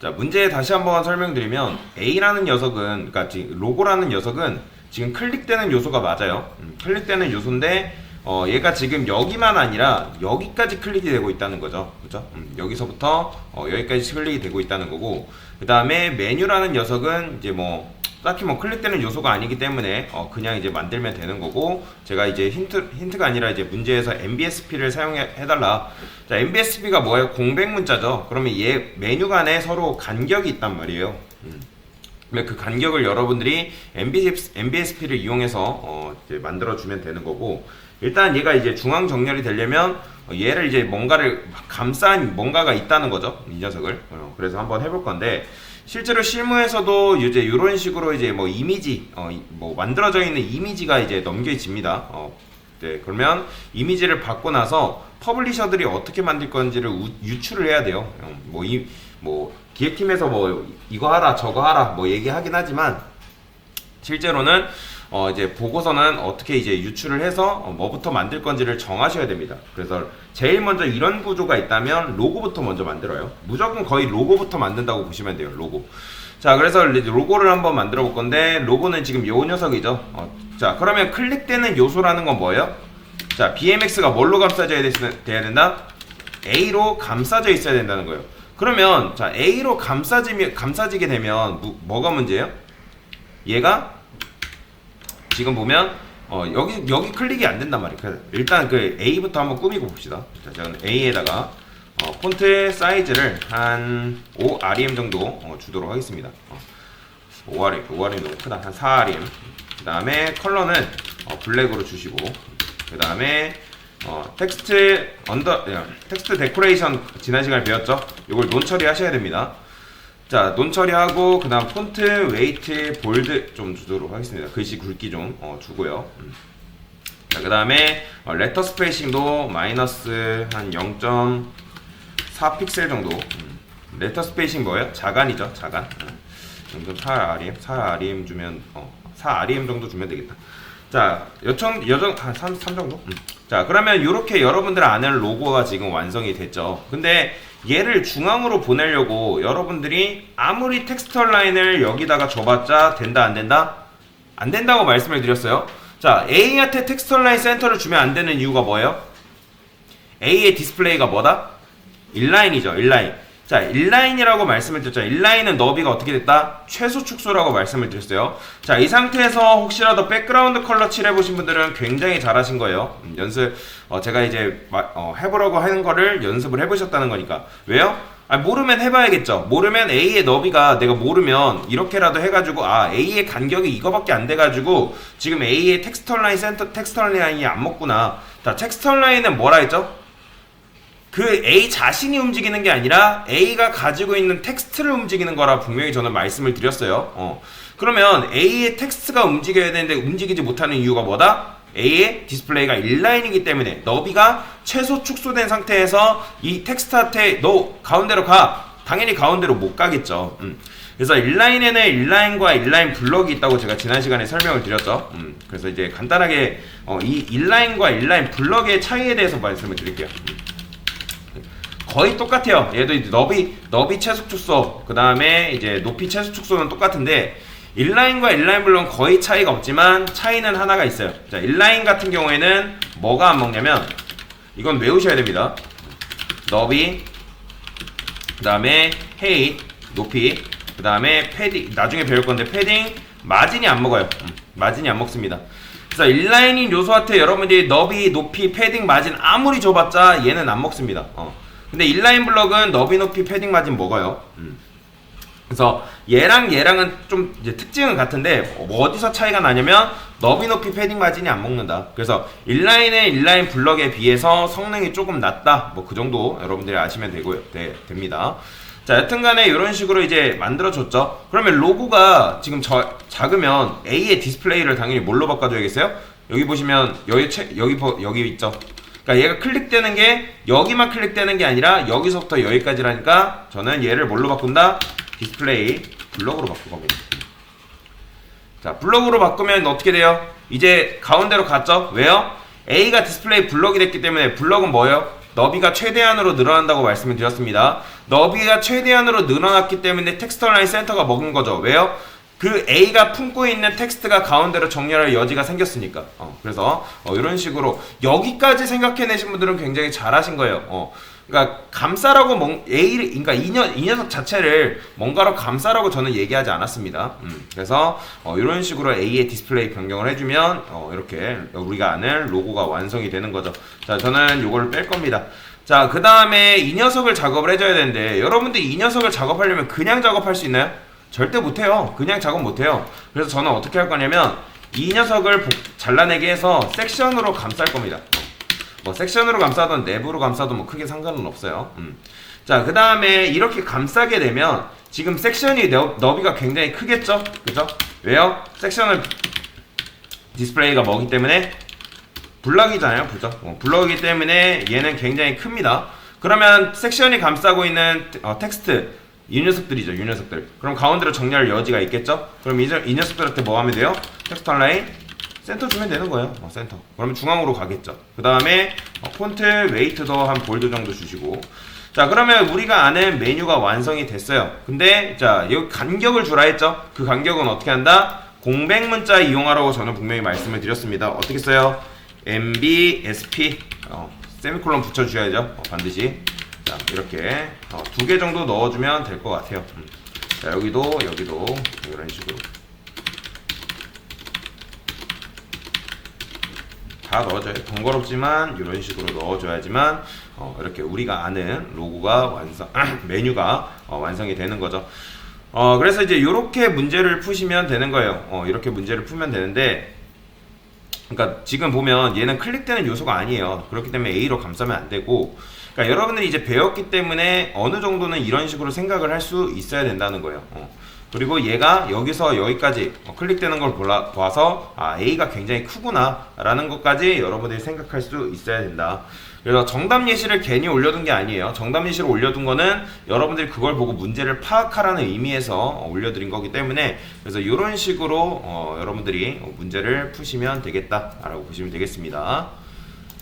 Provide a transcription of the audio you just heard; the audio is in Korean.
자, 문제 다시 한번 설명드리면 A라는 녀석은, 그러니까 지금 로고라는 녀석은 지금 클릭되는 요소가 맞아요. 클릭되는 요소인데 얘가 지금 여기만 아니라 여기까지 클릭이 되고 있다는 거죠. 그죠? 여기서부터 여기까지 클릭이 되고 있다는 거고, 그 다음에 메뉴라는 녀석은 이제 뭐 딱히 뭐 클릭되는 요소가 아니기 때문에 그냥 이제 만들면 되는 거고, 제가 이제 힌트가 아니라 이제 문제에서 MBSP를 사용해달라. 자, MBSP가 뭐예요? 공백 문자죠. 그러면 얘 메뉴 간에 서로 간격이 있단 말이에요. 그 간격을 여러분들이 MBSP를 이용해서 이제 만들어주면 되는 거고, 일단 얘가 이제 중앙 정렬이 되려면 얘를 이제 뭔가를 감싼 뭔가가 있다는 거죠. 이 녀석을. 그래서 한번 해볼 건데, 실제로 실무에서도 이제 이런 식으로 이제 뭐 이미지, 뭐 만들어져 있는 이미지가 이제 넘겨집니다. 네, 그러면 이미지를 받고 나서 퍼블리셔들이 어떻게 만들 건지를 유출을 해야 돼요. 뭐 기획팀에서 뭐 이거 하라 저거 하라 뭐 얘기하긴 하지만, 실제로는 이제 보고서는 어떻게 이제 유출을 해서 뭐부터 만들 건지를 정하셔야 됩니다. 그래서 제일 먼저 이런 구조가 있다면 로고부터 먼저 만들어요. 무조건 거의 로고부터 만든다고 보시면 돼요. 로고. 자, 그래서 로고를 한번 만들어 볼 건데, 로고는 지금 요 녀석이죠. 자, 그러면 클릭되는 요소라는 건 뭐예요? 자, BMX가 뭘로 감싸져야 돼야 된다? A로 감싸져 있어야 된다는 거예요. 그러면 자, A로 감싸지게 되면 뭐가 문제예요? 얘가 지금 보면 여기 클릭이 안 된단 말이에요. 그래서 일단 그 A부터 한번 꾸미고 봅시다. 자, 저는 A에다가 폰트 사이즈를 한 5rem 정도 주도록 하겠습니다. 5rem 너무 크다. 한 4rem. 그 다음에 컬러는 블랙으로 주시고, 그 다음에 텍스트 데코레이션 지난 시간에 배웠죠? 이걸 논 처리하셔야 됩니다. 자, 논 처리하고, 그 다음 폰트, 웨이트, 볼드 좀 주도록 하겠습니다. 글씨 굵기 좀 주고요. 자, 그 다음에 레터 스페이싱도 마이너스 한 0.4 픽셀 정도. 레터 스페이싱 뭐예요? 자간이죠, 자간. 0.4rem 주면 4rem 정도 주면 되겠다. 자, 여정 한 3 정도? 자, 그러면 이렇게 여러분들 아는 로고가 지금 완성이 됐죠. 근데 얘를 중앙으로 보내려고 여러분들이 아무리 텍스처 라인을 여기다가 줘봤자 된다 안 된다? 안 된다고 말씀을 드렸어요. 자, A한테 텍스처 라인 센터를 주면 안 되는 이유가 뭐예요? A의 디스플레이가 뭐다? 인라인이죠, 인라인. 자, 인라인이라고 말씀을 드렸죠. 인라인은 너비가 어떻게 됐다? 최소 축소라고 말씀을 드렸어요. 자, 이 상태에서 혹시라도 백그라운드 컬러 칠해보신 분들은 굉장히 잘하신 거예요. 제가 이제 해보려고 하는 거를 연습을 해보셨다는 거니까. 왜요? 모르면 해봐야겠죠. 모르면 A의 너비가 내가 모르면 이렇게라도 해가지고 A의 간격이 이거밖에 안 돼가지고 지금 A의 텍스처 라인이 안 먹구나. 자, 텍스처 라인은 뭐라 했죠? 그 A 자신이 움직이는 게 아니라 A가 가지고 있는 텍스트를 움직이는 거라 분명히 저는 말씀을 드렸어요. 그러면 A의 텍스트가 움직여야 되는데 움직이지 못하는 이유가 뭐다? A의 디스플레이가 인라인이기 때문에 너비가 최소 축소된 상태에서 이 텍스트한테 너 가운데로 가. 당연히 가운데로 못 가겠죠. 그래서 인라인에는 인라인과 인라인 블럭이 있다고 제가 지난 시간에 설명을 드렸죠. 그래서 이제 간단하게 이 인라인과 인라인 블럭의 차이에 대해서 말씀을 드릴게요. 거의 똑같아요. 얘도 이제 너비 최소 축소, 그 다음에 이제 높이 최소 축소는 똑같은데, 인라인과 인라인 블록은 거의 차이가 없지만 차이는 하나가 있어요. 자, 인라인 같은 경우에는 뭐가 안 먹냐면, 이건 외우셔야 됩니다. 너비, 그 다음에 헤이, 높이, 그 다음에 패딩, 나중에 배울 건데 패딩, 마진이 안 먹어요. 마진이 안 먹습니다. 그래서 인라인인 요소한테 여러분들이 너비, 높이, 패딩, 마진 아무리 줘봤자 얘는 안 먹습니다. 근데 인라인 블럭은 너비, 높이, 패딩, 마진 먹어요. 그래서 얘랑은 좀 이제 특징은 같은데 뭐 어디서 차이가 나냐면 너비, 높이, 패딩, 마진이 안 먹는다. 그래서 인라인의 인라인 블럭에 비해서 성능이 조금 낮다. 뭐 그 정도 여러분들이 아시면 됩니다. 자, 여튼간에 이런 식으로 이제 만들어줬죠. 그러면 로고가 지금 작으면 A의 디스플레이를 당연히 뭘로 바꿔줘야겠어요? 여기 보시면 여기 있죠. 그러니까 얘가 클릭되는 게 여기만 클릭되는 게 아니라 여기서부터 여기까지라니까 저는 얘를 뭘로 바꾼다? 디스플레이 블럭으로 바꿀 겁니다. 자, 블럭으로 바꾸면 어떻게 돼요? 이제 가운데로 갔죠? 왜요? A가 디스플레이 블럭이 됐기 때문에 블럭은 뭐예요? 너비가 최대한으로 늘어난다고 말씀을 드렸습니다. 너비가 최대한으로 늘어났기 때문에 텍스트 라인 센터가 먹은 거죠. 왜요? 그 A가 품고 있는 텍스트가 가운데로 정렬할 여지가 생겼으니까. 그래서 이런 식으로 여기까지 생각해내신 분들은 굉장히 잘하신 거예요. 그러니까 감싸라고 A를, 그러니까 이 녀석 자체를 뭔가로 감싸라고 저는 얘기하지 않았습니다. 그래서 이런 식으로 A의 디스플레이 변경을 해주면 이렇게 우리가 아는 로고가 완성이 되는 거죠. 자, 저는 요거를 뺄 겁니다. 자, 그 다음에 이 녀석을 작업을 해줘야 되는데, 여러분들 이 녀석을 작업하려면 그냥 작업할 수 있나요? 절대 못해요. 그냥 작업 못해요. 그래서 저는 어떻게 할 거냐면 이 녀석을 잘라내게 해서 섹션으로 감쌀 겁니다. 뭐 섹션으로 감싸든 내부로 감싸든 뭐 크게 상관은 없어요. 자, 그 다음에 이렇게 감싸게 되면 지금 섹션이 너비가 굉장히 크겠죠? 그죠? 왜요? 섹션을 디스플레이가 뭐기 때문에 블럭이잖아요. 그죠? 블럭이기 때문에 얘는 굉장히 큽니다. 그러면 섹션이 감싸고 있는 텍스트 이 녀석들이죠. 이 녀석들. 그럼 가운데로 정렬 여지가 있겠죠? 그럼 이 녀석들한테 뭐 하면 돼요? 텍스트 라인 센터 주면 되는 거예요. 센터. 그러면 중앙으로 가겠죠. 그 다음에 폰트 웨이트도 한 볼드 정도 주시고. 자, 그러면 우리가 아는 메뉴가 완성이 됐어요. 근데 자, 여기 간격을 주라 했죠? 그 간격은 어떻게 한다? 공백 문자 이용하라고 저는 분명히 말씀을 드렸습니다. 어떻게 써요? MB, SP 세미콜론 붙여주셔야죠. 반드시. 자, 이렇게 두 개 정도 넣어주면 될 것 같아요. 자, 여기도 이런 식으로 다 넣어줘요. 번거롭지만 이런 식으로 넣어줘야지만 이렇게 우리가 아는 로고가 완성, 메뉴가 완성이 되는 거죠. 그래서 이제 이렇게 문제를 푸시면 되는 거예요. 이렇게 문제를 풀면 되는데, 그러니까 지금 보면 얘는 클릭되는 요소가 아니에요. 그렇기 때문에 A로 감싸면 안 되고, 그러니까 여러분들이 이제 배웠기 때문에 어느 정도는 이런 식으로 생각을 할 수 있어야 된다는 거예요. 그리고 얘가 여기서 여기까지 클릭되는 걸 봐서 A가 굉장히 크구나 라는 것까지 여러분들이 생각할 수 있어야 된다. 그래서 정답 예시를 괜히 올려둔 게 아니에요. 정답 예시를 올려둔 거는 여러분들이 그걸 보고 문제를 파악하라는 의미에서 올려드린 거기 때문에, 그래서 이런 식으로 여러분들이 문제를 푸시면 되겠다라고 보시면 되겠습니다.